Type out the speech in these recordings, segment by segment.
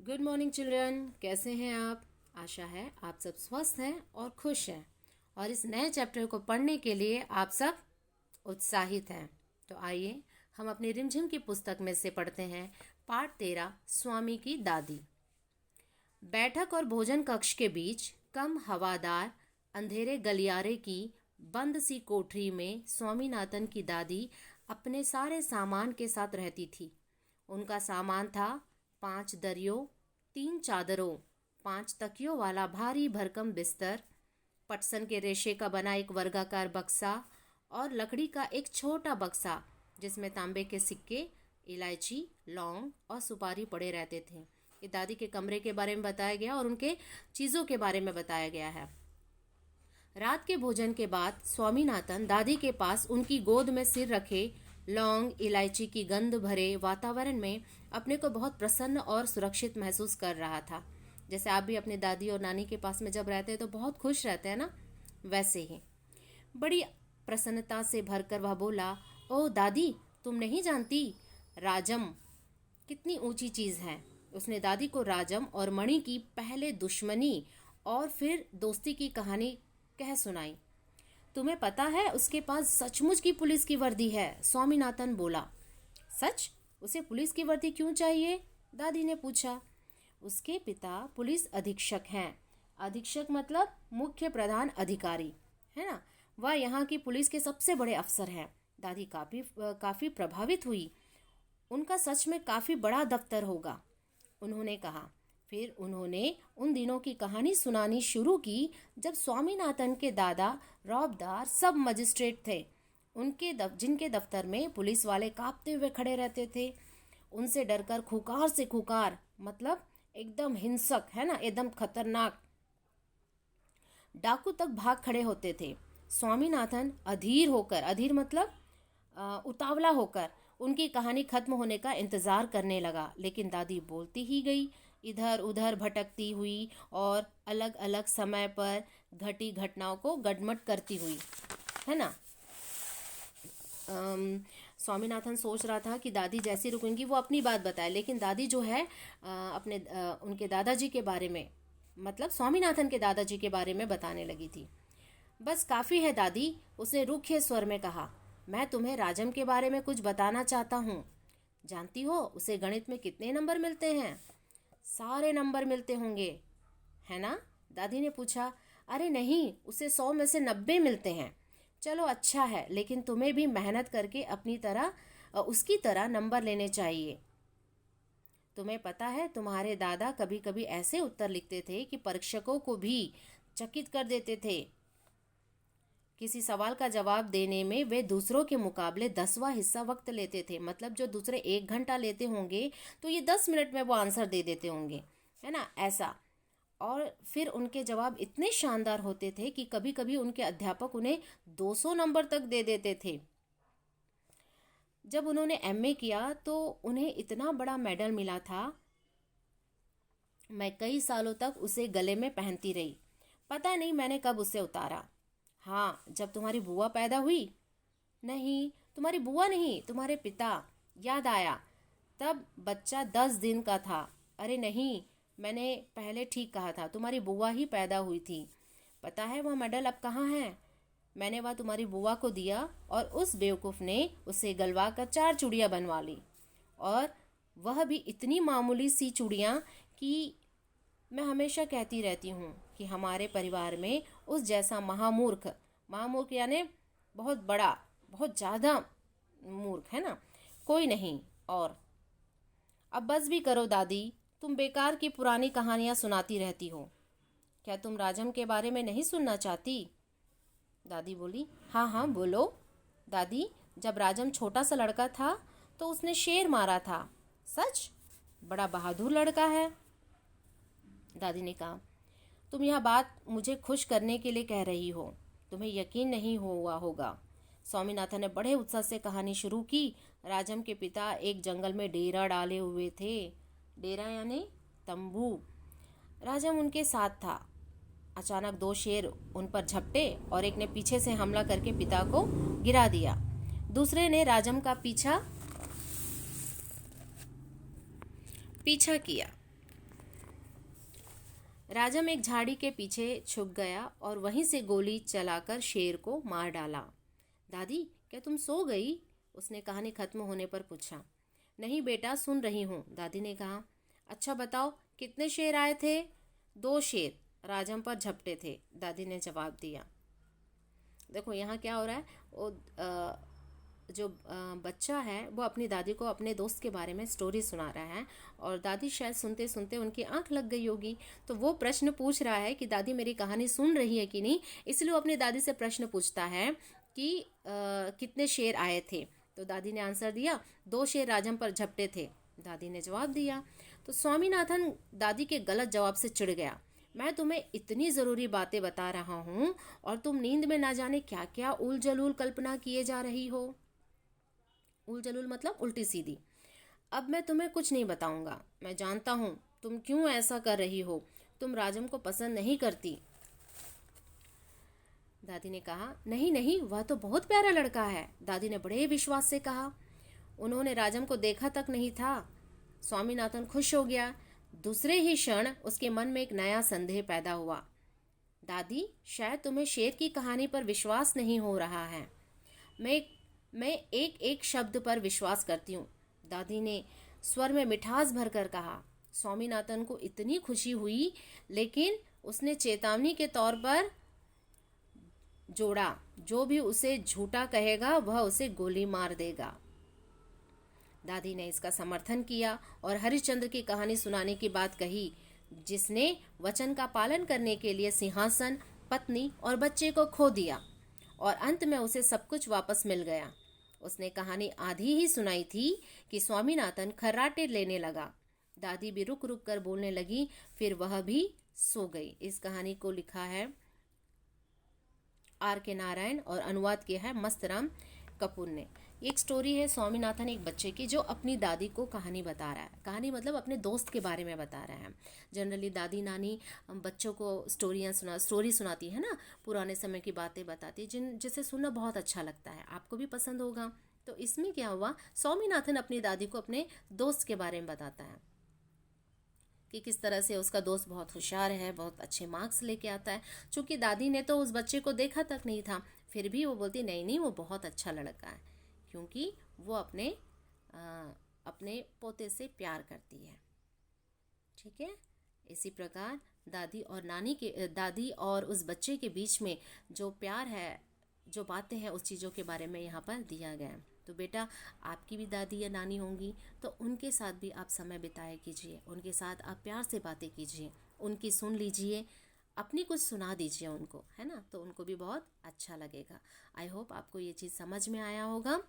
Good morning children, कैसे हैं आप। आशा है आप सब स्वस्थ हैं और खुश हैं और इस नए चैप्टर को पढ़ने के लिए आप सब उत्साहित हैं। तो आइए हम अपनी रिमझिम की पुस्तक में से पढ़ते हैं पाठ 13 स्वामी की दादी। बैठक और भोजन कक्ष के बीच कम हवादार अंधेरे गलियारे की बंद सी कोठरी में स्वामीनाथन की दादी अपने सारे सामान के साथ रहती थी। उनका सामान था 5 दरियों, 3 चादरों, 5 तकियों वाला भारी भरकम बिस्तर, पटसन के रेशे का बना एक वर्गाकार बक्सा और लकड़ी का एक छोटा बक्सा जिसमें तांबे के सिक्के, इलायची, लौंग और सुपारी पड़े रहते थे। ये दादी के कमरे के बारे में बताया गया और उनके चीज़ों के बारे में बताया गया है। रात के भोजन के बाद स्वामीनाथन दादी के पास उनकी गोद में सिर रखे लौंग इलायची की गंध भरे वातावरण में अपने को बहुत प्रसन्न और सुरक्षित महसूस कर रहा था। जैसे आप भी अपने दादी और नानी के पास में जब रहते हैं तो बहुत खुश रहते हैं ना, वैसे ही बड़ी प्रसन्नता से भरकर वह बोला, ओह दादी, तुम नहीं जानती राजम कितनी ऊंची चीज़ है। उसने दादी को राजम और मणि की पहले दुश्मनी और फिर दोस्ती की कहानी कह सुनाई। तुम्हें पता है उसके पास सचमुच की पुलिस की वर्दी है, स्वामीनाथन बोला। सच? उसे पुलिस की वर्दी क्यों चाहिए? दादी ने पूछा। उसके पिता पुलिस अधीक्षक हैं। अधीक्षक मतलब मुख्य प्रधान अधिकारी, है ना। वह यहाँ की पुलिस के सबसे बड़े अफसर हैं। दादी काफ़ी प्रभावित हुई। उनका सच में काफ़ी बड़ा दफ्तर होगा, उन्होंने कहा। फिर उन्होंने उन दिनों की कहानी सुनानी शुरू की जब स्वामीनाथन के दादा रौबदार सब मजिस्ट्रेट थे। जिनके दफ्तर में पुलिस वाले कांपते हुए खड़े रहते थे। उनसे डरकर खुकार से खुकार मतलब एकदम हिंसक, है ना, एकदम खतरनाक डाकू तक भाग खड़े होते थे। स्वामीनाथन अधीर मतलब उतावला होकर उनकी कहानी खत्म होने का इंतजार करने लगा, लेकिन दादी बोलती ही गई, इधर उधर भटकती हुई और अलग अलग समय पर घटी घटनाओं को गडमट करती हुई, है ना। स्वामीनाथन सोच रहा था कि दादी जैसी रुकेंगी वो अपनी बात बताए, लेकिन दादी जो है उनके दादाजी के बारे में, मतलब स्वामीनाथन के दादाजी के बारे में बताने लगी थी। बस काफ़ी है दादी, उसने रूखे स्वर में कहा। मैं तुम्हें राजम के बारे में कुछ बताना चाहता हूँ। जानती हो उसे गणित में कितने नंबर मिलते हैं? सारे नंबर मिलते होंगे, है ना? दादी ने पूछा। अरे नहीं, उसे 100 में से 90 मिलते हैं। चलो अच्छा है, लेकिन तुम्हें भी मेहनत करके उसकी तरह नंबर लेने चाहिए। तुम्हें पता है तुम्हारे दादा कभी कभी ऐसे उत्तर लिखते थे कि परीक्षकों को भी चकित कर देते थे। किसी सवाल का जवाब देने में वे दूसरों के मुकाबले 10वां हिस्सा वक्त लेते थे। मतलब जो दूसरे 1 घंटा लेते होंगे तो ये 10 मिनट में वो आंसर दे देते होंगे, है ना, ऐसा। और फिर उनके जवाब इतने शानदार होते थे कि कभी कभी उनके अध्यापक उन्हें 200 नंबर तक दे देते थे। जब उन्होंने एमए किया तो उन्हें इतना बड़ा मेडल मिला था। मैं कई सालों तक उसे गले में पहनती रही। पता नहीं मैंने कब उसे उतारा। हाँ, जब तुम्हारी बुआ पैदा हुई। नहीं, तुम्हारी बुआ नहीं, तुम्हारे पिता। याद आया, तब बच्चा 10 दिन का था। अरे नहीं, मैंने पहले ठीक कहा था, तुम्हारी बुआ ही पैदा हुई थी। पता है वह मेडल अब कहाँ है? मैंने वह तुम्हारी बुआ को दिया और उस बेवकूफ़ ने उसे गलवा कर 4 चूड़ियाँ बनवा ली, और वह भी इतनी मामूली सी चूड़ियाँ कि मैं हमेशा कहती रहती हूँ कि हमारे परिवार में उस जैसा महामूर्ख यानी बहुत बड़ा, बहुत ज़्यादा मूर्ख, है ना, कोई नहीं। और अब बस भी करो दादी, तुम बेकार की पुरानी कहानियाँ सुनाती रहती हो। क्या तुम राजम के बारे में नहीं सुनना चाहती? दादी बोली। हाँ हाँ बोलो दादी। जब राजम छोटा सा लड़का था तो उसने शेर मारा था। सच? बड़ा बहादुर लड़का है, दादी ने कहा। तुम यह बात मुझे खुश करने के लिए कह रही हो, तुम्हें यकीन नहीं हुआ होगा। स्वामीनाथन ने बड़े उत्साह से कहानी शुरू की। राजम के पिता एक जंगल में डेरा डाले हुए थे। डेरा यानी तंबू। राजम उनके साथ था। अचानक 2 शेर उन पर झपटे और एक ने पीछे से हमला करके पिता को गिरा दिया। दूसरे ने राजम का पीछा किया। राजम एक झाड़ी के पीछे छुप गया और वहीं से गोली चलाकर शेर को मार डाला। दादी, क्या तुम सो गई? उसने कहानी खत्म होने पर पूछा। नहीं बेटा, सुन रही हूँ, दादी ने कहा। अच्छा बताओ, कितने शेर आए थे? 2 शेर राजम पर झपटे थे, दादी ने जवाब दिया। देखो यहाँ क्या हो रहा है, वो जो बच्चा है वो अपनी दादी को अपने दोस्त के बारे में स्टोरी सुना रहा है, और दादी शायद सुनते सुनते उनकी आंख लग गई होगी। तो वो प्रश्न पूछ रहा है कि दादी मेरी कहानी सुन रही है कि नहीं, इसलिए वो अपनी दादी से प्रश्न पूछता है कि कितने शेर आए थे। तो दादी ने आंसर दिया, 2 शेर राजम पर झपटे थे, दादी ने जवाब दिया। तो स्वामीनाथन दादी के गलत जवाब से चिढ़ गया। मैं तुम्हें इतनी ज़रूरी बातें बता रहा हूँ और तुम नींद में ना जाने क्या क्या उल जलूल कल्पना किए जा रही हो। उल जलूल मतलब उल्टी सीधी। अब मैं तुम्हें कुछ नहीं बताऊंगा। मैं जानता हूँ तुम क्यों ऐसा कर रही हो। तुम राजम को पसंद नहीं करती। दादी ने कहा, नहीं नहीं, वह तो बहुत प्यारा लड़का है, दादी ने बड़े विश्वास से कहा। उन्होंने राजम को देखा तक नहीं था। स्वामीनाथन खुश हो गया। दूसरे ही क्षण उसके मन में एक नया संदेह पैदा हुआ। दादी, शायद तुम्हें शेर की कहानी पर विश्वास नहीं हो रहा है। मैं एक एक शब्द पर विश्वास करती हूँ, दादी ने स्वर में मिठास भरकर कहा। स्वामीनाथन को इतनी खुशी हुई, लेकिन उसने चेतावनी के तौर पर जोड़ा, जो भी उसे झूठा कहेगा वह उसे गोली मार देगा। दादी ने इसका समर्थन किया और हरिश्चंद्र की कहानी सुनाने की बात कही, जिसने वचन का पालन करने के लिए सिंहासन, पत्नी और बच्चे को खो दिया, और अंत में उसे सब कुछ वापस मिल गया। उसने कहानी आधी ही सुनाई थी कि स्वामीनाथन खर्राटे लेने लगा। दादी भी रुक रुक कर बोलने लगी, फिर वह भी सो गई। इस कहानी को लिखा है R.K. नारायण और अनुवाद किया है मस्तराम कपूर ने। एक स्टोरी है स्वामीनाथन एक बच्चे की, जो अपनी दादी को कहानी बता रहा है। कहानी मतलब अपने दोस्त के बारे में बता रहा है। जनरली दादी नानी बच्चों को स्टोरी सुनाती है ना, पुराने समय की बातें बताती है, जिसे सुनना बहुत अच्छा लगता है, आपको भी पसंद होगा। तो इसमें क्या हुआ, स्वामीनाथन अपनी दादी को अपने दोस्त के बारे में बताता है कि किस तरह से उसका दोस्त बहुत होशियार है, बहुत अच्छे मार्क्स लेके आता है। चूंकि दादी ने तो उस बच्चे को देखा तक नहीं था, फिर भी वो बोलती नहीं नहीं, वो बहुत अच्छा लड़का है, क्योंकि वो अपने पोते से प्यार करती है। ठीक है, इसी प्रकार दादी और उस बच्चे के बीच में जो प्यार है, जो बातें हैं, उस चीज़ों के बारे में यहाँ पर दिया गया है। तो बेटा, आपकी भी दादी या नानी होंगी, तो उनके साथ भी आप समय बिताया कीजिए, उनके साथ आप प्यार से बातें कीजिए, उनकी सुन लीजिए, अपनी कुछ सुना दीजिए उनको, है ना, तो उनको भी बहुत अच्छा लगेगा। आई होप आपको ये चीज़ समझ में आया होगा।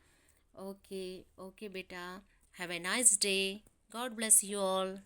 ओके बेटा, have a nice day, God bless you all.